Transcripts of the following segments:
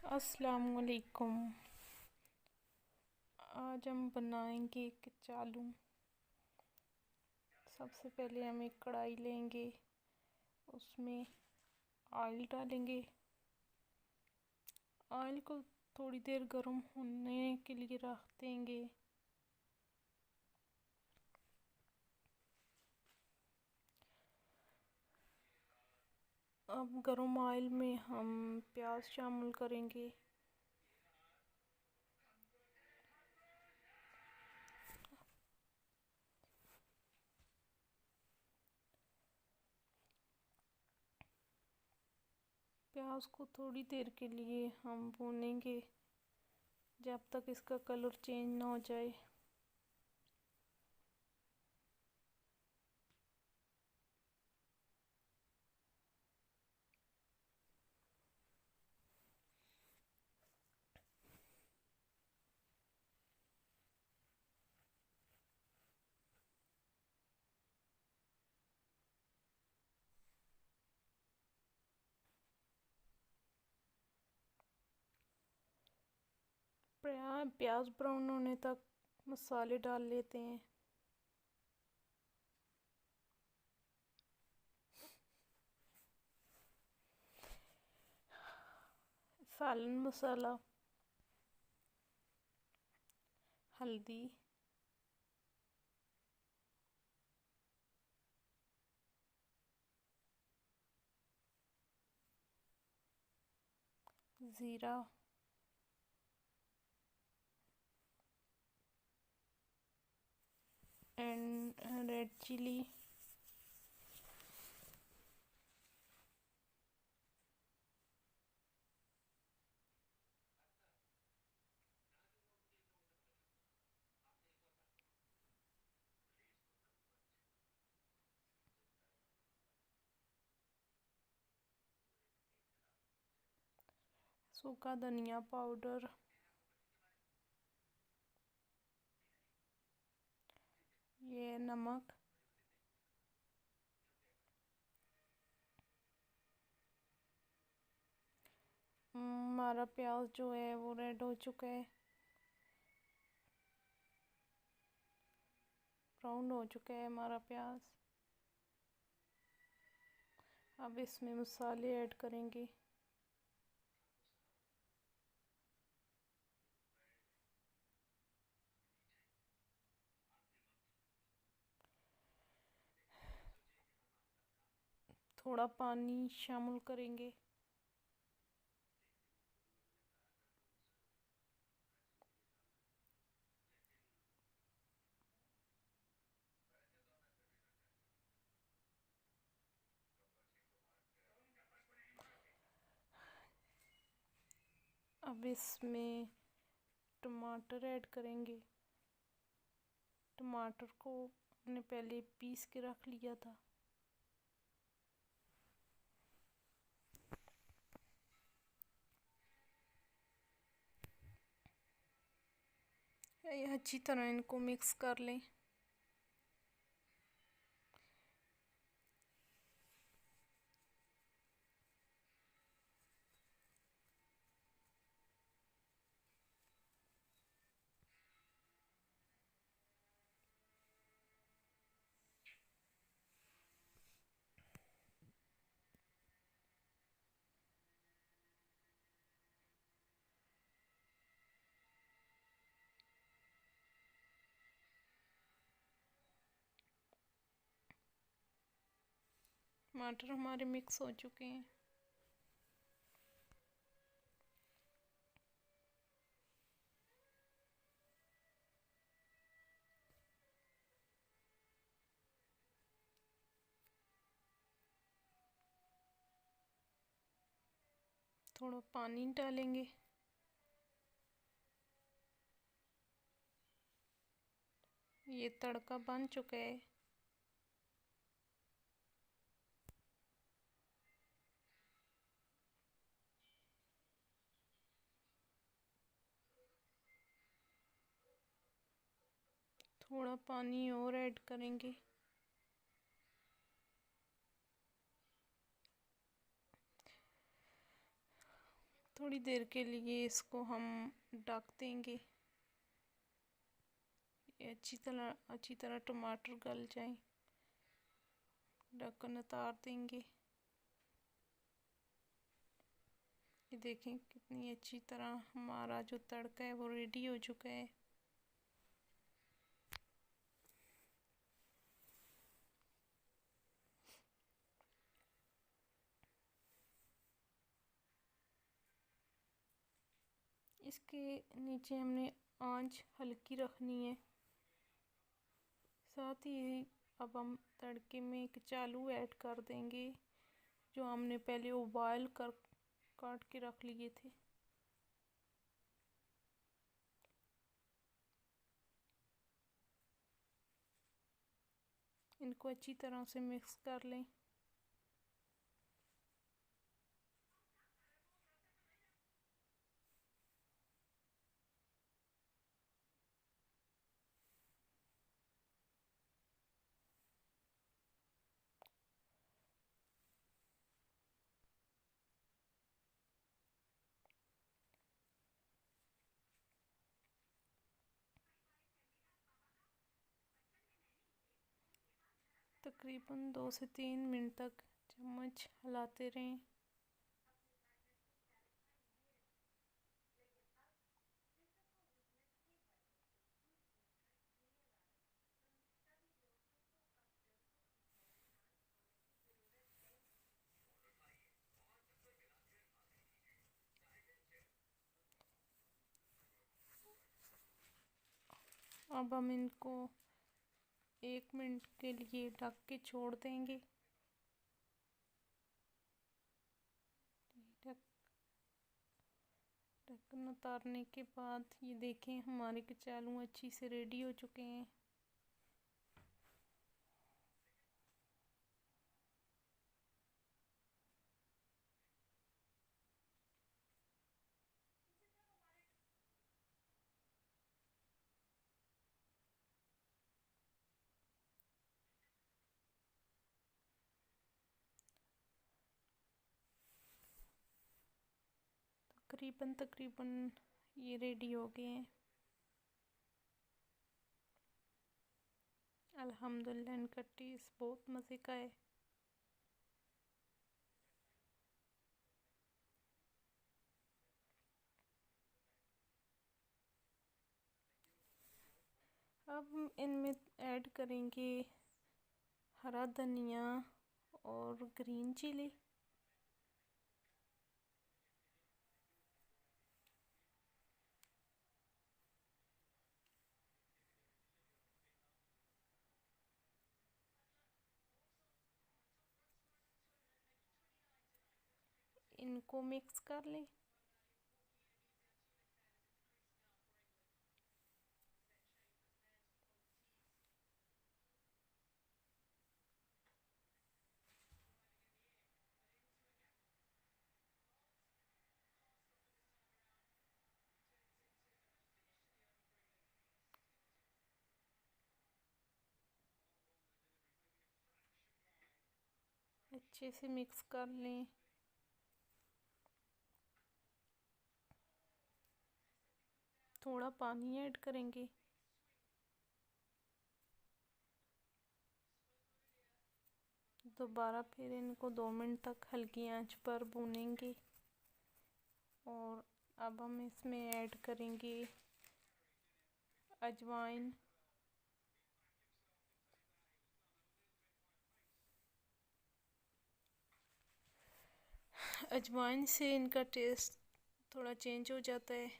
अस्सलामुअलैकुम। आज हम बनाएंगे कचालू। सबसे पहले हम एक कढ़ाई लेंगे, उसमें ऑयल डालेंगे। ऑयल को थोड़ी देर गर्म होने के लिए रख देंगे। अब गर्म ऑयल में हम प्याज शामिल करेंगे। प्याज को थोड़ी देर के लिए हम भूनेंगे जब तक इसका कलर चेंज ना हो जाए। प्याज ब्राउन होने तक मसाले डाल लेते हैं। सालन मसाला, हल्दी, ज़ीरा, एंड रेड चिली, सूखा धनिया पाउडर, ये नमक, हमारा प्याज जो है वो रेड हो चुका है, ब्राउन हो चुका है हमारा प्याज। अब इसमें मसाले ऐड करेंगे। थोड़ा पानी शामिल करेंगे। अब इसमें टमाटर ऐड करेंगे। टमाटर को हमने पहले पीस के रख लिया था। ये अच्छी तरह इनको मिक्स कर लें। टमाटर हमारे मिक्स हो चुके हैं। थोड़ा पानी डालेंगे। ये तड़का बन चुका है। थोड़ा पानी और ऐड करेंगे। थोड़ी देर के लिए इसको हम ढक देंगे, अच्छी तरह टमाटर गल जाएं। ढक्कन उतार देंगे। ये देखें कितनी अच्छी तरह हमारा जो तड़का है वो रेडी हो चुका है। इसके नीचे हमने आंच हल्की रखनी है। साथ ही अब हम तड़के में कचालू ऐड कर देंगे जो हमने पहले उबाल कर काट के रख लिए थे। इनको अच्छी तरह से मिक्स कर लें। तकरीबन 2 से 3 मिनट तक चम्मच हिलाते रहें। अब हम इनको 1 मिनट के लिए ढक के छोड़ देंगे। ढक्कन उतारने के बाद ये देखें हमारे कचालू अच्छी से रेडी हो चुके हैं। तकरीबन ये रेडी हो गए हैं। अल्हम्दुलिल्लाह इनका टेस्ट बहुत मज़े का है। अब हम इनमें ऐड करेंगे हरा धनिया और ग्रीन चिली। इनको मिक्स कर लें। अच्छे से मिक्स कर लें। थोड़ा पानी ऐड करेंगे। दोबारा फिर इनको 2 मिनट तक हल्की आंच पर भूनेंगे। और अब हम इसमें ऐड करेंगे अजवाइन। अजवाइन से इनका टेस्ट थोड़ा चेंज हो जाता है।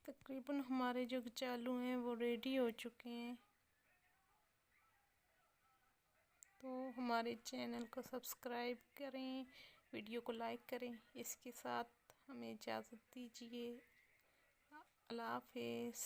तकरीबन हमारे जो कचालू हैं वो रेडी हो चुके हैं। तो हमारे चैनल को सब्सक्राइब करें, वीडियो को लाइक करें। इसके साथ हमें इजाज़त दीजिए। अल्लाह हाफ़िज़।